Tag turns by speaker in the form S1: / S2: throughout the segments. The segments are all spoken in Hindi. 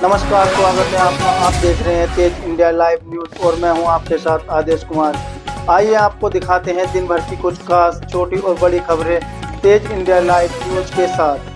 S1: नमस्कार, स्वागत है आपका। आप देख रहे हैं तेज इंडिया लाइव न्यूज और मैं हूं आपके साथ आदेश कुमार। आइए आपको दिखाते हैं दिन भर की कुछ खास छोटी और बड़ी खबरें तेज इंडिया लाइव न्यूज के साथ।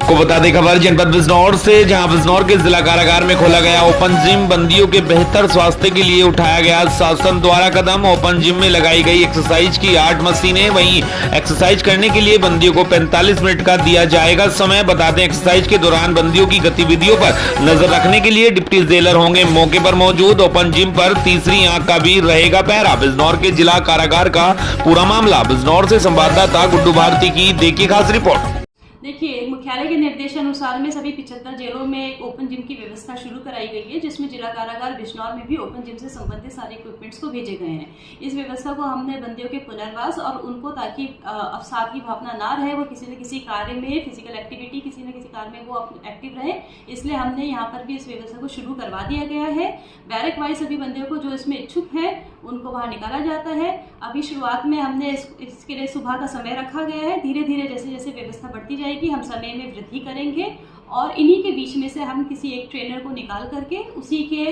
S2: को बता दें खबर जनपद बिजनौर से, जहां बिजनौर के जिला कारागार में खोला गया ओपन जिम। बंदियों के बेहतर स्वास्थ्य के लिए उठाया गया शासन द्वारा कदम। ओपन जिम में लगाई गई एक्सरसाइज की 8 मशीनें। वहीं एक्सरसाइज करने के लिए बंदियों को 45 मिनट का दिया जाएगा समय। बता दें एक्सरसाइज के दौरान बंदियों की गतिविधियों पर नजर रखने के लिए डिप्टी जेलर होंगे मौके पर मौजूद। ओपन जिम पर तीसरी आंख का भी रहेगा पहरा। बिजनौर के जिला कारागार का पूरा मामला। बिजनौर से संवाददाता गुड्डू भारती की देखिए खास रिपोर्ट।
S3: देखिए, मुख्यालय के निर्देशानुसार में सभी 75 जेलों में एक ओपन जिम की व्यवस्था शुरू कराई गई है, जिसमें जिला कारागार बिजनौर में भी ओपन जिम से संबंधित सारे इक्विपमेंट्स को भेजे गए हैं। इस व्यवस्था को हमने बंदियों के पुनर्वास और उनको ताकि अवसाद की भावना ना रहे, वो किसी न किसी कार्य में फिजिकल एक्टिविटी किसी न किसी कार्य में वो एक्टिव रहे, इसलिए हमने यहाँ पर भी इस व्यवस्था को शुरू करवा दिया गया है। बैरक वाइज सभी बंदियों को जो इसमें इच्छुक है उनको बाहर निकाला जाता है। अभी शुरुआत में हमने इसके लिए सुबह का समय रखा गया है। धीरे धीरे जैसे जैसे व्यवस्था बढ़ती जाएगी हम समय में वृद्धि करेंगे और इन्हीं के बीच में से हम किसी एक ट्रेनर को निकाल करके उसी के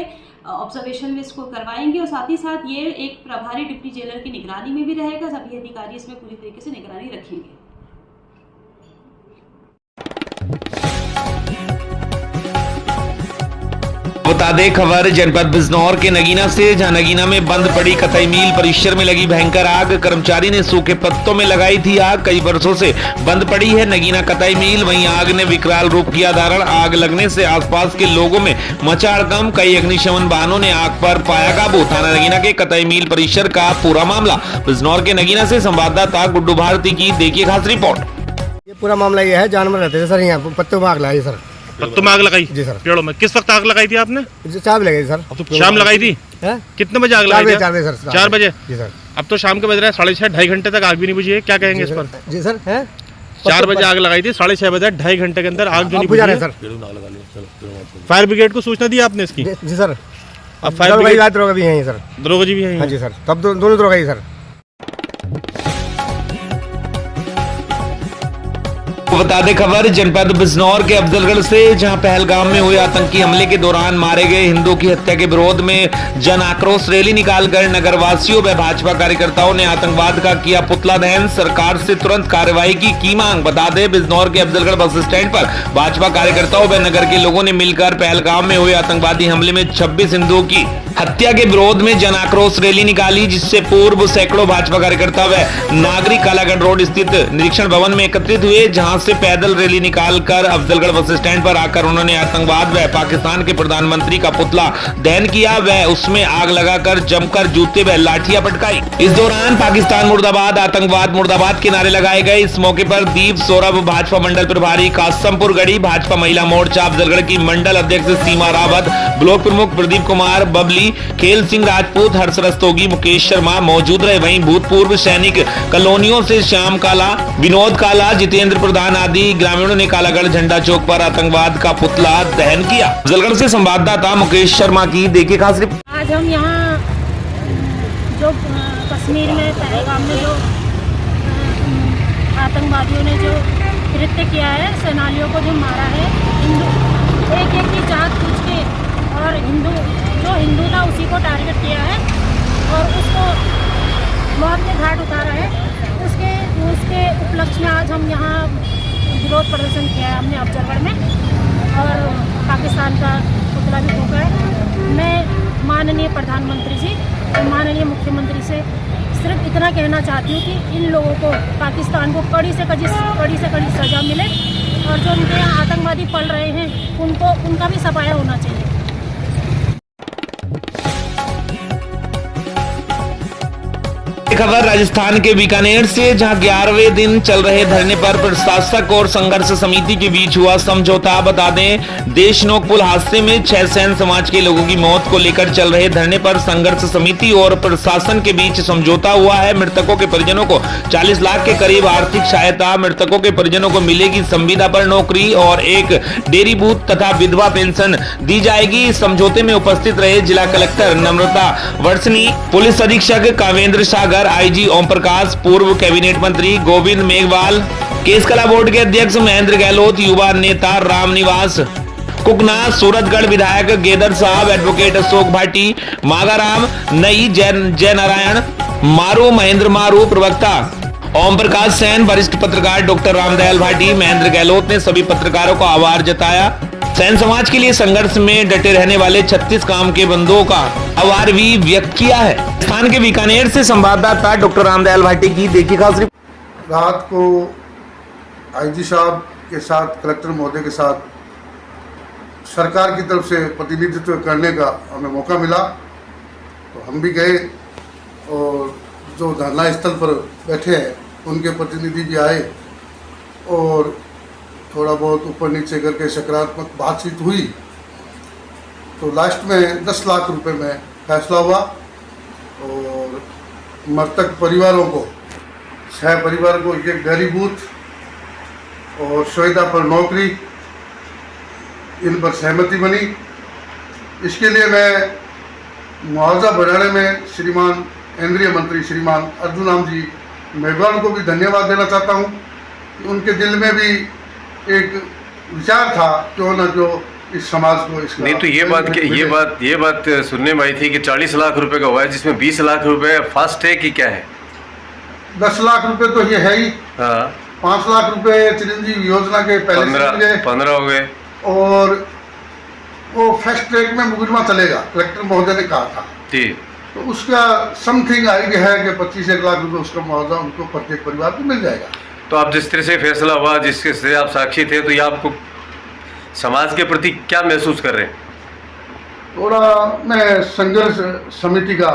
S3: ऑब्जर्वेशन में इसको करवाएंगे और साथ ही साथ ये एक प्रभारी डिप्टी जेलर की निगरानी में भी रहेगा। सभी अधिकारी इसमें पूरी तरीके से निगरानी रखेंगे।
S2: बता दें खबर जनपद बिजनौर के नगीना से, जहां नगीना में बंद पड़ी कतई मील परिसर में लगी भयंकर आग। कर्मचारी ने सूखे पत्तों में लगाई थी आग। कई वर्षों से बंद पड़ी है नगीना कतई मील। वहीं आग ने विकराल रूप किया धारण। आग लगने से आसपास के लोगों में मचा हड़कंप। कई अग्निशमन वाहनों ने आग पर पाया काबू। थाना नगीना के कतई मील परिसर का पूरा मामला। बिजनौर के नगीना से संवाददाता गुड्डू भारती की देखिए खास रिपोर्ट।
S4: ये पूरा मामला ये है, जानवर रहते थे सर यहाँ पत्तों में आग लगाई सर।
S5: पत्तों में आग लगाई
S4: जी सर।
S5: पेड़ों में किस वक्त आग लगाई थी आपने?
S4: शाम लगी सर।
S5: अब तो शाम लगाई थी
S4: है?
S5: कितने बजे आग लगाई थी?
S4: 4 बजे सर।
S5: 4 बजे
S4: जी सर।
S5: अब तो शाम के बज रहे हैं 6:30, 2.5 घंटे तक आग भी नहीं बुझी है। क्या कहेंगे इस पर?
S4: जी सर है
S5: 4 बजे आग लगाई थी, 6:30 बजे 2.5 घंटे के अंदर आग जो नहीं बुझी है
S4: सर।
S5: फायर ब्रिगेड को सूचना दी आपने इसकी?
S4: जी सर।
S5: अब फायर ब्रिगेड
S4: दरोगा भी है सर।
S5: दरोगा जी भी है?
S4: हाँ जी सर। तब दोनों दरोगा ही सर।
S2: बता दें खबर जनपद बिजनौर के अफजलगढ़ से, जहां पहलगाम में हुए आतंकी हमले के दौरान मारे गए हिंदू की हत्या के विरोध में जन आक्रोश रैली निकालकर नगरवासियों व भाजपा कार्यकर्ताओं ने आतंकवाद का किया पुतला दहन। सरकार से तुरंत कार्रवाई की मांग। बता दें बिजनौर के अफजलगढ़ बस स्टैंड पर भाजपा कार्यकर्ताओं व नगर के लोगों ने मिलकर पहलगाम में हुए आतंकवादी हमले में 26 हिंदुओं की हत्या के विरोध में जन आक्रोश रैली निकाली, जिससे पूर्व सैकड़ों भाजपा कार्यकर्ता व नागरिक कालागढ़ रोड स्थित निरीक्षण भवन में एकत्रित हुए, जहां से पैदल रैली निकालकर अफजलगढ़ बस स्टैंड पर आकर उन्होंने आतंकवाद व पाकिस्तान के प्रधानमंत्री का पुतला दहन किया व उसमें आग लगाकर जमकर जूते व लाठियां पटकाई। इस दौरान पाकिस्तान मुर्दाबाद, आतंकवाद मुर्दाबाद के नारे लगाए गए। इस मौके पर दीप सौरभ, भाजपा मंडल प्रभारी कासमपुर गढ़ी, भाजपा महिला मोर्चा अफजलगढ़ की मंडल अध्यक्ष सीमा रावत, ब्लॉक प्रमुख प्रदीप कुमार बबली, खेल सिंह राजपूत, हर्ष रस्तोगी, मुकेश शर्मा मौजूद रहे। वहीं भूतपूर्व सैनिक कॉलोनियों से श्याम काला, विनोद काला, जितेंद्र प्रधान आदि ग्रामीणों ने कालागढ़ झंडा चौक पर आतंकवाद का पुतला दहन किया। अफजलगढ़ से संवाददाता मुकेश शर्मा की देखिए खास रिपोर्ट।
S6: आज हम यहाँ जो कश्मीर में पहलगाम में जो आतंकवादियों ने जो कृत्य किया है, सेनानियों को जो मारा है, हिंदू एक की जात पूछ के और जो हिंदू था उसी को टारगेट किया है और उसको मौत के घाट उतारा है। उसके उपलक्ष्य में आज हम यहाँ विरोध प्रदर्शन किया है हमने अफजलगढ़ में और पाकिस्तान का पुतला भी फूंका है। मैं माननीय प्रधानमंत्री जी और माननीय मुख्यमंत्री से सिर्फ इतना कहना चाहती हूँ कि इन लोगों को, पाकिस्तान को कड़ी से कड़ी सज़ा मिले और जो उनके यहाँ आतंकवादी पल रहे हैं उनका भी सफाया होना चाहिए।
S2: खबर राजस्थान के बीकानेर से, जहां 11वें दिन चल रहे धरने पर प्रशासक और संघर्ष समिति के बीच हुआ समझौता। बता दें देशनोक पुल हादसे में 6 सैन समाज के लोगों की मौत को लेकर चल रहे धरने पर संघर्ष समिति और प्रशासन के बीच समझौता हुआ है। मृतकों के परिजनों को 40 लाख के करीब आर्थिक सहायता, मृतकों के परिजनों को मिलेगी संविदा पर नौकरी और एक डेयरी बूथ तथा विधवा पेंशन दी जाएगी। समझौते में उपस्थित रहे जिला कलेक्टर नम्रता वर्षनी, पुलिस अधीक्षक कावेंद्र सागर, आईजी ओम प्रकाश, पूर्व कैबिनेट मंत्री गोविंद मेघवाल, केस कला बोर्ड के अध्यक्ष महेंद्र गहलोत, युवा नेता रामनिवास कुकना, सूरतगढ़ विधायक गेदर साहब, एडवोकेट अशोक भाटी, मागाराम नई, जय नारायण मारू, महेंद्र मारू, प्रवक्ता ओम प्रकाश सेन, वरिष्ठ पत्रकार डॉक्टर रामदयाल भाटी। महेंद्र गहलोत ने सभी पत्रकारों का आभार जताया। सेन समाज के लिए संघर्ष में डटे रहने वाले 36 काम के बंधुओं का आभार भी व्यक्त किया है। स्थान के बीकानेर से संवाददाता डॉक्टर रामदयाल भाटी की देखी खास रिपोर्ट।
S7: रात को आईजी साहब के साथ, कलेक्टर महोदय के साथ सरकार की तरफ से प्रतिनिधित्व करने का हमें मौका मिला, तो हम भी गए और जो धरना स्थल पर बैठे हैं उनके प्रतिनिधि भी आए और थोड़ा बहुत ऊपर नीचे करके सकारात्मक बातचीत हुई। तो लास्ट में 10 लाख रुपए में फैसला हुआ और मृतक परिवारों को, 6 परिवार को एक डेयरी बूथ और सुविधा पर नौकरी, इन पर सहमति बनी। इसके लिए मैं मुआवजा बढ़ाने में श्रीमान केंद्रीय मंत्री श्रीमान अर्जुन राम जी मेघवाल को भी धन्यवाद देना चाहता हूं। उनके दिल में भी एक विचार था क्यों ना जो इस समाज को इसका
S8: नहीं, तो ये बात सुनने में आई थी कि 40 लाख रुपए का हुआ है, जिसमें 20 लाख रुपए फास्ट है कि क्या है?
S7: 10 लाख रुपए तो ये है ही। हाँ। 5 लाख रुपए चिरंजीवी योजना के पहले
S8: 15 हो गए
S7: और वो फास्ट ट्रैक में मुकदमा चलेगा, कलेक्टर महोदय ने कहा था।
S8: ठीक।
S7: तो उसका समथिंग आइडिया है कि 25 लाख रुपए उसका मुआवजा उनको प्रत्येक परिवार को मिल जाएगा।
S8: तो आप जिस तरह से फैसला हुआ, जिसके से आप साक्षी थे, तो ये आपको समाज के प्रति क्या महसूस कर रहे हैं?
S7: थोड़ा मैं संघर्ष समिति का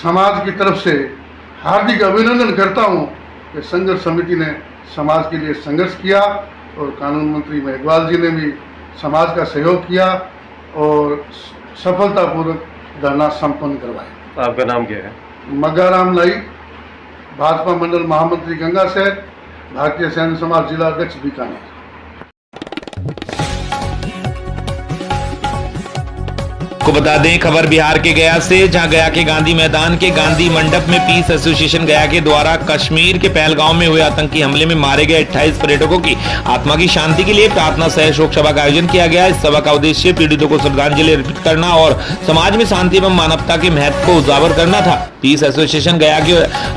S7: समाज की तरफ से हार्दिक अभिनंदन करता हूँ कि संघर्ष समिति ने समाज के लिए संघर्ष किया और कानून मंत्री मेघवाल जी ने भी समाज का सहयोग किया और सफलतापूर्वक धरना संपन्न करवाया।
S8: आपका नाम क्या है?
S7: मगाराम नाई, भाजपा मंडल महामंत्री गंगा शहर, भारतीय सैन्य समाज जिला अध्यक्ष बीकानेर।
S2: को बता दें, खबर बिहार के गया से, जहां गया के गांधी मैदान के गांधी मंडप में पीस एसोसिएशन गया के द्वारा कश्मीर के पहलगांव में हुए आतंकी हमले में मारे गए 28 पर्यटकों की आत्मा की शांति के लिए प्रार्थना सह शोक सभा का आयोजन किया गया। इस सभा का उद्देश्य पीड़ितों को श्रद्धांजलि अर्पित करना और समाज में शांति एवं मानवता के महत्व को उजागर करना था। पीस एसोसिएशन गया के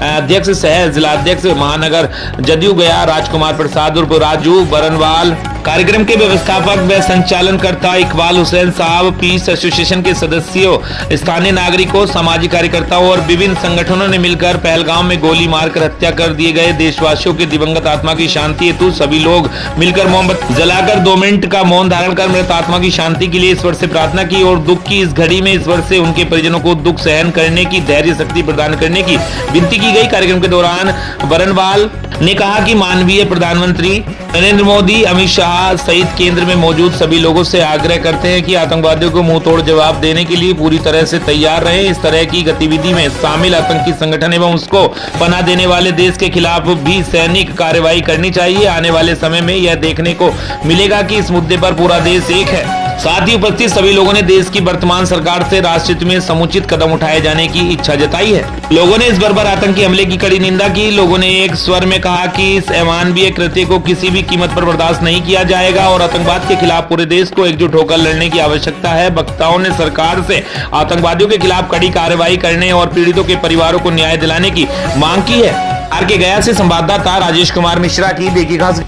S2: अध्यक्ष सह जिला अध्यक्ष महानगर जदयू गया राजकुमार प्रसाद उर्फ राजू बरनवाल, कार्यक्रम के व्यवस्थापक व संचालनकर्ता इकबाल हुसैन साहब, पीस एसोसिएशन के सदस्यों, स्थानीय नागरिकों, सामाजिक कार्यकर्ताओं और विभिन्न संगठनों ने मिलकर पहलगाम में गोली मारकर हत्या कर दिए गए देशवासियों की दिवंगत आत्मा की शांति हेतु सभी लोग मिलकर मोमबत्ती जलाकर 2 मिनट का मौन धारण कर मृत आत्मा की शांति के लिए ईश्वर से प्रार्थना की और दुख की इस घड़ी में ईश्वर से उनके परिजनों को दुख सहन करने की धैर्य शक्ति प्रदान करने की विनती की गई। कार्यक्रम के दौरान बरनवाल ने कहा कि माननीय प्रधानमंत्री नरेंद्र मोदी, अमित शाह सहित केंद्र में मौजूद सभी लोगों से आग्रह करते हैं कि आतंकवादियों को मुंह तोड़ जवाब देने के लिए पूरी तरह से तैयार रहे। इस तरह की गतिविधि में शामिल आतंकी संगठन एवं उसको पनाह देने वाले देश के खिलाफ भी सैनिक कार्रवाई करनी चाहिए। आने वाले समय में यह देखने को मिलेगा कि इस मुद्दे पर पूरा देश एक है। साथ ही उपस्थित सभी लोगों ने देश की वर्तमान सरकार से राष्ट्र हित में समुचित कदम उठाए जाने की इच्छा जताई है। लोगों ने इस बर्बर आतंकी हमले की कड़ी निंदा की। लोगों ने एक स्वर में कहा कि इस अमानवीय कृत्य को किसी भी कीमत पर बर्दाश्त नहीं किया जाएगा और आतंकवाद के खिलाफ पूरे देश को एकजुट होकर लड़ने की आवश्यकता है। वक्ताओं ने सरकार से आतंकवादियों के खिलाफ कड़ी कार्रवाई करने और पीड़ितों के परिवारों को न्याय दिलाने की मांग की है। आर के गया से संवाददाता राजेश कुमार मिश्रा की देखी खास।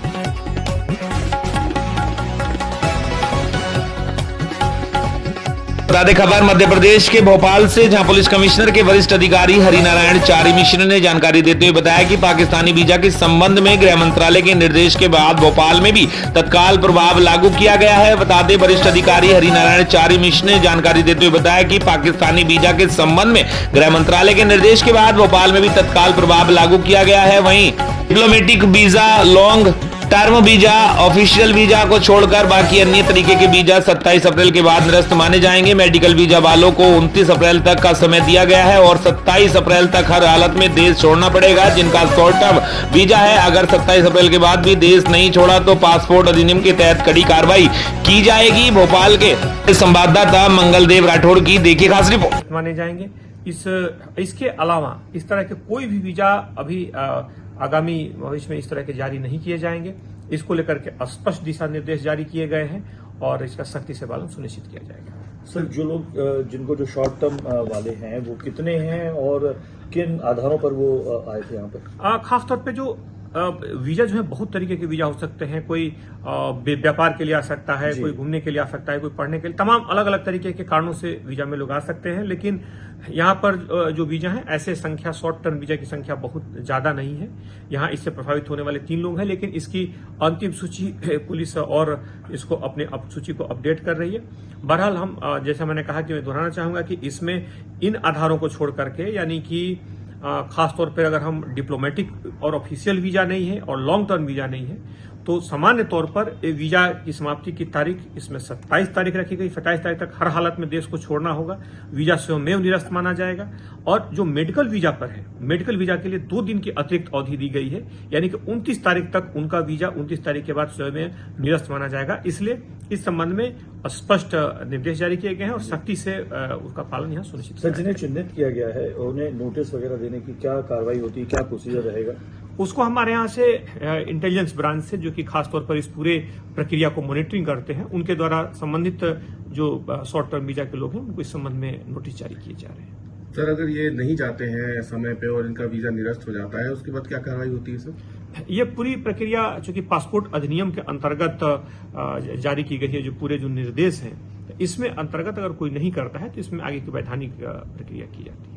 S2: बता दें खबर मध्य प्रदेश के भोपाल से, जहां पुलिस कमिश्नर के वरिष्ठ अधिकारी हरिनारायण चारी मिश्र ने जानकारी देते हुए बताया कि पाकिस्तानी वीजा के संबंध में गृह मंत्रालय के निर्देश के बाद भोपाल में भी तत्काल प्रभाव लागू किया गया है। बता दें वरिष्ठ अधिकारी हरिनारायण चारी मिश्र ने जानकारी देते हुए बताया कि पाकिस्तानी वीजा के संबंध में गृह मंत्रालय के निर्देश के बाद भोपाल में भी तत्काल प्रभाव लागू किया गया है। वहीं diplomatic visa, long term visa, official visa को छोड़कर बाकी अन्य तरीके के वीजा 27 अप्रैल के बाद निरस्त माने जाएंगे। मेडिकल वीजा वालों को 29 अप्रैल तक का समय दिया गया है और 27 अप्रैल तक हर हालत में देश छोड़ना पड़ेगा। जिनका शॉर्ट टर्म वीजा है, अगर 27 अप्रैल के बाद भी देश नहीं छोड़ा तो पासपोर्ट अधिनियम के तहत कड़ी कार्रवाई की जाएगी। भोपाल के संवाददाता मंगलदेव राठौड़ की देखिए खास रिपोर्ट।
S9: माने जाएंगे। इसके अलावा इस तरह के कोई भी वीजा अभी आगामी भविष्य में इस तरह के जारी नहीं किए जाएंगे। इसको लेकर के स्पष्ट दिशा निर्देश जारी किए गए हैं और इसका सख्ती से पालन सुनिश्चित किया जाएगा।
S10: सर, जो लोग जिनको जो शॉर्ट टर्म वाले हैं वो कितने हैं और किन आधारों पर वो आए थे यहाँ पर?
S9: खासतौर पे जो वीजा जो है बहुत तरीके के वीजा हो सकते हैं। कोई व्यापार के लिए आ सकता है, कोई घूमने के लिए आ सकता है, कोई पढ़ने के लिए, तमाम अलग अलग तरीके के कारणों से वीजा में लोग आ सकते हैं। लेकिन यहाँ पर जो वीजा है ऐसे संख्या शॉर्ट टर्म वीजा की संख्या बहुत ज्यादा नहीं है। यहाँ इससे प्रभावित होने वाले 3 लोग हैं, लेकिन इसकी अंतिम सूची पुलिस और इसको अपने सूची को अपडेट कर रही है। बहरहाल हम जैसा मैंने कहा कि मैं दोहराना चाहूंगा कि इसमें इन आधारों को छोड़ करके, यानी कि खासतौर पर अगर हम डिप्लोमेटिक और ऑफिशियल वीजा नहीं है और लॉन्ग टर्म वीजा नहीं है, तो सामान्य तौर पर वीजा की समाप्ति की तारीख इसमें 27 तारीख रखी गई। 27 तारीख तक हर हालत में देश को छोड़ना होगा। वीजा स्वयं निरस्त माना जाएगा। और जो मेडिकल वीजा पर है, मेडिकल वीजा के लिए 2 दिन की अतिरिक्त अवधि दी गई है, यानी कि 29 तारीख तक उनका वीजा 29 तारीख के बाद स्वयं निरस्त माना जाएगा। इसलिए इस संबंध में स्पष्ट निर्देश जारी किए गए हैं और सख्ती से उसका पालन यहाँ सुनिश्चित।
S10: सर, जिन्हें चिन्हित किया गया है उन्हें नोटिस वगैरह देने की क्या कार्रवाई होती है, क्या प्रोसीजर रहेगा?
S9: उसको हमारे यहाँ से इंटेलिजेंस ब्रांच से, जो कि खासतौर पर इस पूरे प्रक्रिया को मॉनिटरिंग करते हैं, उनके द्वारा संबंधित जो शॉर्ट टर्म वीजा के लोग हैं उनको इस संबंध में नोटिस जारी किए जा रहे हैं।
S5: सर, अगर ये नहीं जाते हैं समय पे और इनका वीजा निरस्त हो जाता है, उसके बाद क्या कार्रवाई होती है? सर,
S9: ये पूरी प्रक्रिया चूंकि पासपोर्ट अधिनियम के अंतर्गत जारी की गई है, जो पूरे जो निर्देश हैं, इसमें अंतर्गत अगर कोई नहीं करता है तो इसमें आगे की वैधानिक प्रक्रिया की जाती है।